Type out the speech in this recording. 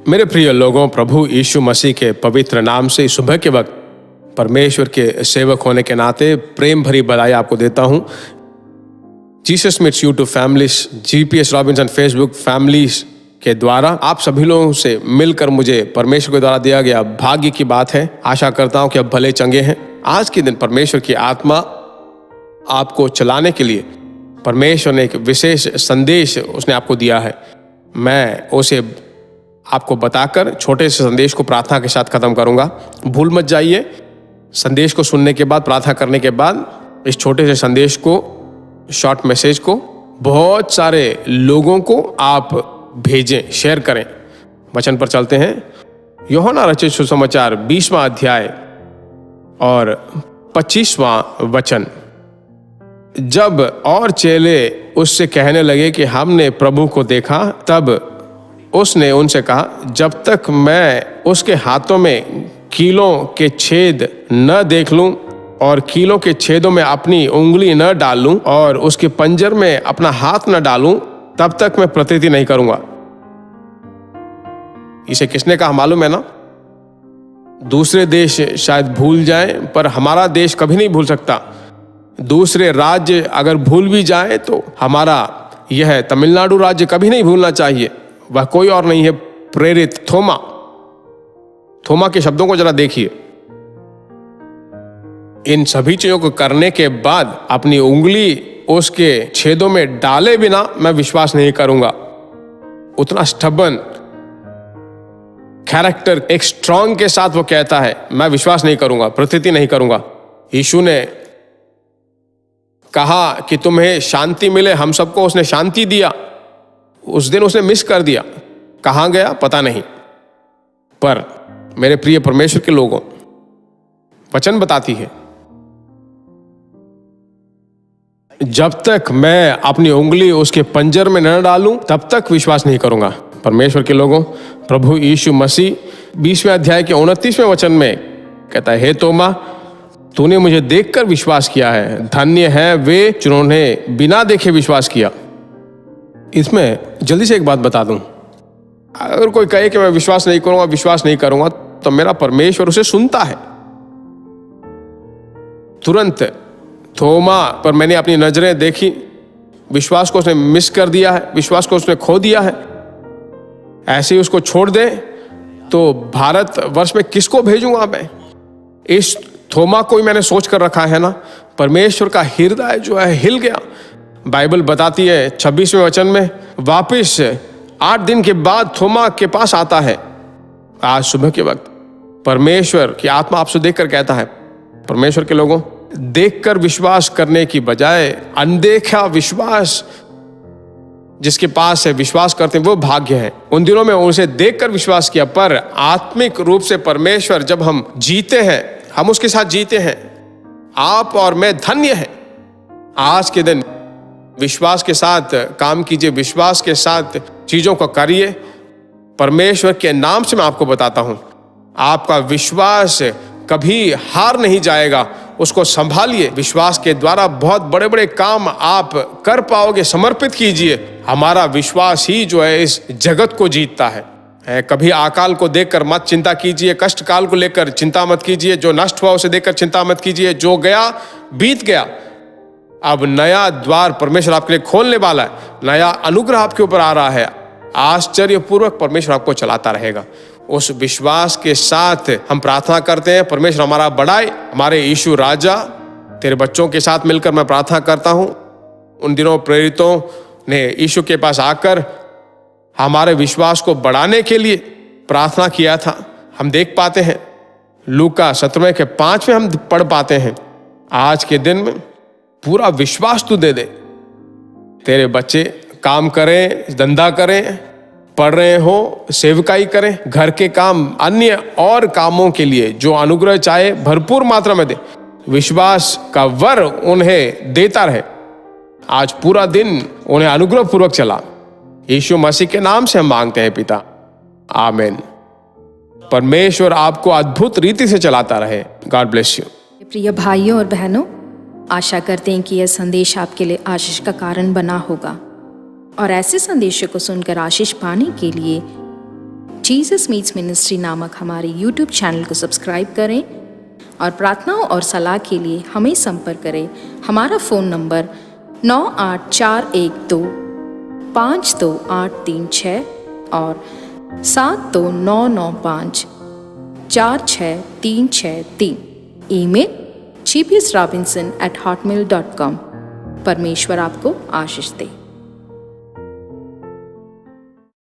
मेरे प्रिय लोगों, प्रभु यीशु मसीह के पवित्र नाम से सुबह के वक्त परमेश्वर के सेवक होने के नाते प्रेम भरी बधाई आपको देता हूं। Jesus meets you to families, GPS Robinson Facebook families के द्वारा आप सभी लोगों से मिलकर मुझे परमेश्वर के द्वारा दिया गया भाग्य की बात है। आशा करता हूं कि अब भले चंगे हैं। आज के दिन परमेश्वर की आत्मा आपको चलाने के लिए परमेश्वर ने एक विशेष संदेश उसने आपको दिया है। मैं उसे आपको बताकर छोटे से संदेश को प्रार्थना के साथ खत्म करूंगा। भूल मत जाइए, संदेश को सुनने के बाद, प्रार्थना करने के बाद इस छोटे से संदेश को, शॉर्ट मैसेज को बहुत सारे लोगों को आप भेजें, शेयर करें। वचन पर चलते हैं। यूहन्ना रचित सुसमाचार 20वां अध्याय और 25वां वचन। जब और चेले उससे कहने लगे कि हमने प्रभु को देखा, तब उसने उनसे कहा, जब तक मैं उसके हाथों में कीलों के छेद न देख लूं और कीलों के छेदों में अपनी उंगली न डाल लूं और उसके पंजर में अपना हाथ न डालूं, तब तक मैं प्रतिति नहीं करूंगा। इसे किसने कहा मालूम है ना? दूसरे देश शायद भूल जाएं, पर हमारा देश कभी नहीं भूल सकता। दूसरे राज्य अगर भूल भी जाए तो हमारा यह तमिलनाडु राज्य कभी नहीं भूलना चाहिए। वह कोई और नहीं है, प्रेरित थोमा। थोमा के शब्दों को जरा देखिए। इन सभी चीजों को करने के बाद अपनी उंगली उसके छेदों में डाले बिना मैं विश्वास नहीं करूंगा। उतना स्टबन कैरेक्टर, एक स्ट्रांग के साथ वो कहता है, मैं विश्वास नहीं करूंगा, प्रतिति नहीं करूंगा। यीशु ने कहा कि तुम्हें शांति मिले, हम सबको उसने शांति दिया। उस दिन उसने मिस कर दिया। कहां गया पता नहीं। पर मेरे प्रिय परमेश्वर के लोगों, वचन बताती है, जब तक मैं अपनी उंगली उसके पंजर में न डालूं तब तक विश्वास नहीं करूंगा। परमेश्वर के लोगों, प्रभु यीशु मसीह 20वें अध्याय के 29वें वचन में कहता है, हे तोमा, तूने मुझे देखकर विश्वास किया है। धन्य है वे जिन्होंने बिना देखे विश्वास किया। इसमें जल्दी से एक बात बता दूं, अगर कोई कहे कि मैं विश्वास नहीं करूंगा, तो मेरा परमेश्वर उसे सुनता है। तुरंत थोमा पर मैंने अपनी नजरें देखी। विश्वास को उसने मिस कर दिया है, विश्वास को उसने खो दिया है। ऐसे ही उसको छोड़ दे तो भारत वर्ष में किसको भेजूंगा मैं? इस थोमा को ही मैंने सोच कर रखा है ना। परमेश्वर का हृदय जो है हिल गया। बाइबल बताती है 26वें वचन में, वापिस 8 दिन के बाद थोमा के पास आता है। आज सुबह के वक्त परमेश्वर की आत्मा आपसे देखकर कहता है, परमेश्वर के लोगों, देखकर विश्वास करने की बजाय अनदेखा विश्वास जिसके पास है, विश्वास करते हैं, वो भाग्य है। उन दिनों में उसे देखकर विश्वास किया, पर आत्मिक रूप से परमेश्वर जब हम जीते हैं, हम उसके साथ जीते हैं। आप और मैं धन्य हैं। आज के दिन विश्वास के साथ काम कीजिए, विश्वास के साथ चीजों को करिए। परमेश्वर के नाम से मैं आपको बताता हूं, आपका विश्वास कभी हार नहीं जाएगा। उसको संभालिए। विश्वास के द्वारा बहुत बड़े बड़े काम आप कर पाओगे। समर्पित कीजिए। हमारा विश्वास ही जो है इस जगत को जीतता है। कभी अकाल को देखकर मत चिंता कीजिए, कष्ट काल को लेकर चिंता मत कीजिए, जो नष्ट हुआ उसे देखकर चिंता मत कीजिए। जो गया बीत गया। अब नया द्वार परमेश्वर आपके लिए खोलने वाला है। नया अनुग्रह आपके ऊपर आ रहा है। आश्चर्यपूर्वक परमेश्वर आपको चलाता रहेगा। उस विश्वास के साथ हम प्रार्थना करते हैं, परमेश्वर हमारा बढ़ाए। हमारे यीशु राजा, तेरे बच्चों के साथ मिलकर मैं प्रार्थना करता हूं। उन दिनों प्रेरितों ने यीशु के पास आकर हमारे विश्वास को बढ़ाने के लिए प्रार्थना किया था। हम देख पाते हैं, लूका 17 के 5 में हम पढ़ पाते हैं, आज के दिन में पूरा विश्वास तू दे दे। तेरे बच्चे काम करें, धंधा करें, पढ़ रहे हो, सेवकाई करें, घर के काम, अन्य और कामों के लिए जो अनुग्रह चाहे भरपूर मात्रा में दे। विश्वास का वर उन्हें देता रहे। आज पूरा दिन उन्हें अनुग्रह पूर्वक चला। यीशु मसीह के नाम से हम मांगते हैं पिता, आमीन। परमेश्वर आपको अद्भुत रीति से चलाता रहे। God bless you. प्रिय भाइयों और बहनों, आशा करते हैं कि यह संदेश आपके लिए आशीष का कारण बना होगा। और ऐसे संदेशों को सुनकर आशीष पाने के लिए जीसस मीट्स मिनिस्ट्री नामक हमारे यूट्यूब चैनल को सब्सक्राइब करें और प्रार्थनाओं और सलाह के लिए हमें संपर्क करें। हमारा फ़ोन नंबर 9841252836 और 7299546363। Email gpsrobinson@hotmail.com। परमेश्वर आपको आशीष दे।